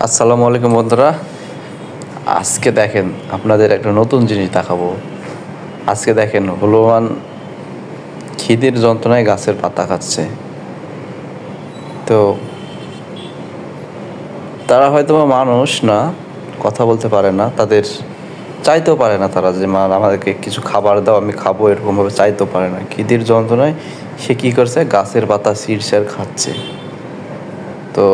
আসসালামু আলাইকুম বন্ধুরা। আজকে দেখেন আপনাদের একটা নতুন জিনিস দেখাবো। আজকে দেখেন হনুমান খিদের যন্ত্রণায় গাছের পাতা খাচ্ছে। তো তারা হয়তো বা মানুষ না, কথা বলতে পারে না, তাদের চাইতেও পারে না তারা যে মা আমাদেরকে কিছু খাবার দাও, আমি খাবো, এরকমভাবে চাইতেও পারে না। খিদের যন্ত্রণায় সে কী করছে, গাছের পাতা ছিঁড়ছে খাচ্ছে। তো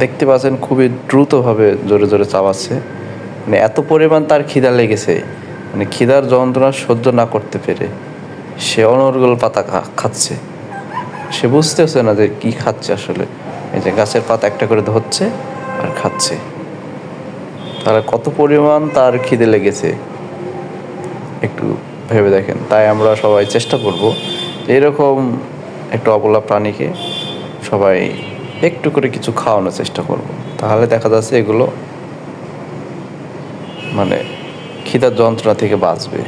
দেখতে পাচ্ছেন খুবই দ্রুতভাবে জোরে জোরে চাবাচ্ছে, মানে এত পরিমাণ তার খিদা লেগেছে, মানে খিদার যন্ত্রণা সহ্য না করতে পেরে সে অনর্গল পাতা খাচ্ছে। সে বুঝতেছে না যে কি খাচ্ছে আসলে। এই যে গাছের পাতা একটা করে ধরছে আর খাচ্ছে। তাহলে কত পরিমাণ তার খিদে লেগেছে একটু ভেবে দেখেন। তাই আমরা সবাই চেষ্টা করব এরকম একটা অবলা প্রাণীকে সবাই একটু করে কিছু খাওয়ানোর চেষ্টা করব। তাহলে দেখা যাচ্ছে এগুলো মানে খিদার যন্ত্রণা থেকে বাঁচবে।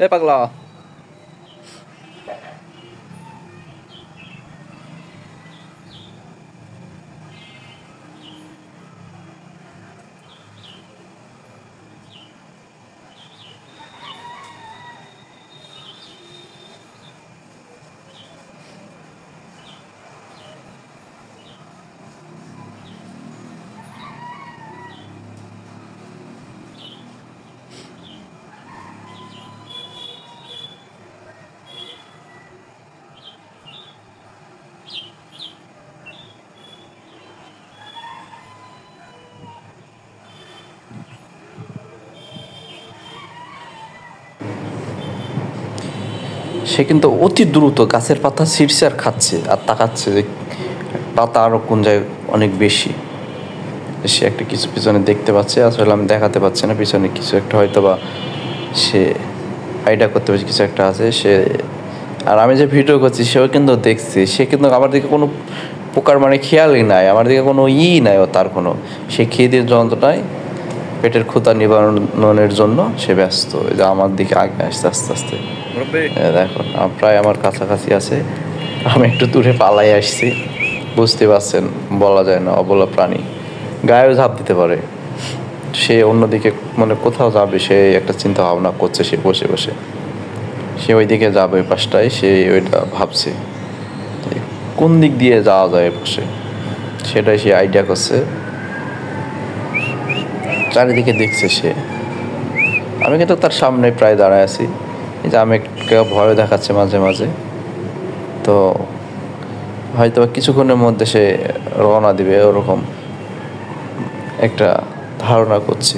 এ পাগলা, সে কিন্তু অতি দ্রুত গাছের পাতা ছিঁড়ছে আর খাচ্ছে আর তাকাচ্ছে যে পাতা আরও কোন জায়গায় অনেক বেশি। সে একটা কিছু পিছনে দেখতে পাচ্ছে, আসলে আমি দেখাতে পারছি না। পিছনে কিছু একটা হয়তো বা সে আইডিয়া করতে পারছে কিছু একটা আছে সে। আর আমি যে ভিডিও করছি সেও কিন্তু দেখছি, সে কিন্তু আমার দিকে কোনো প্রকার মানে খেয়ালই নাই, আমার দিকে কোনো নাই ও তার কোনো। সে খিদের যন্ত্রণায় পেটের ক্ষুধা নিবারণের জন্য সে ব্যস্ত, যে আমার দিকে আগে আসতে আস্তে আস্তে। দেখো প্রায় আমার কাছাকাছি আছে, আমি একটু দূরে পালাই আসছি। বুঝতে পারছেন, বলা যায় না, অবলা প্রাণী গায়েও ঝাঁপ দিতে পারে। সে অন্যদিকে মানে কোথাও যাবে সে একটা চিন্তা ভাবনা করছে, সে বসে বসে সে ওই দিকে যাবে, ওই পাশটায় সে ওইটা ভাবছে কোন দিক দিয়ে যাওয়া যায় বসে, সেটাই সে আইডিয়া করছে। চারিদিকে দেখছে সে। আমি কিন্তু তার সামনে প্রায় দাঁড়ায় আছি, এই যে আমি একটা ভয় দেখাচ্ছে মাঝে মাঝে। তো হয়তো কিছুক্ষণের মধ্যে সে রওনা দিবে, ওরকম একটা ধারণা করছি।